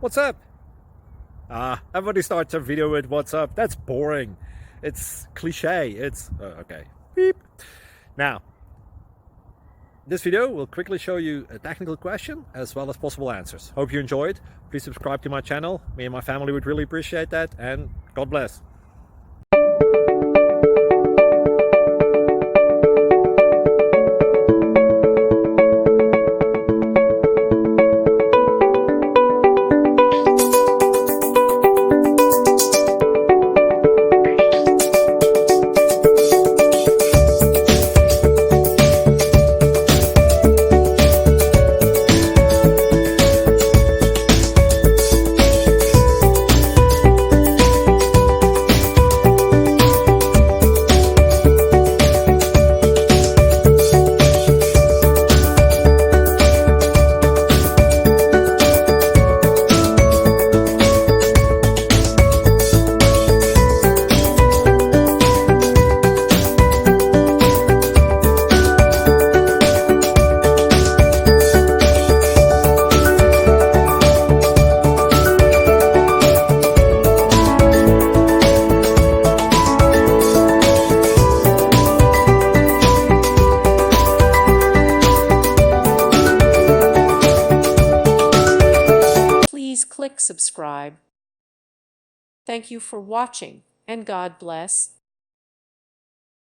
What's up? Everybody starts a video with what's up. That's boring. It's cliche. It's okay. Beep. Now, this video will quickly show you a technical question as well as possible answers. Hope you enjoyed. Please subscribe to my channel. Me and my family would really appreciate that, and God bless. Please click subscribe. Thank you for watching, and God bless.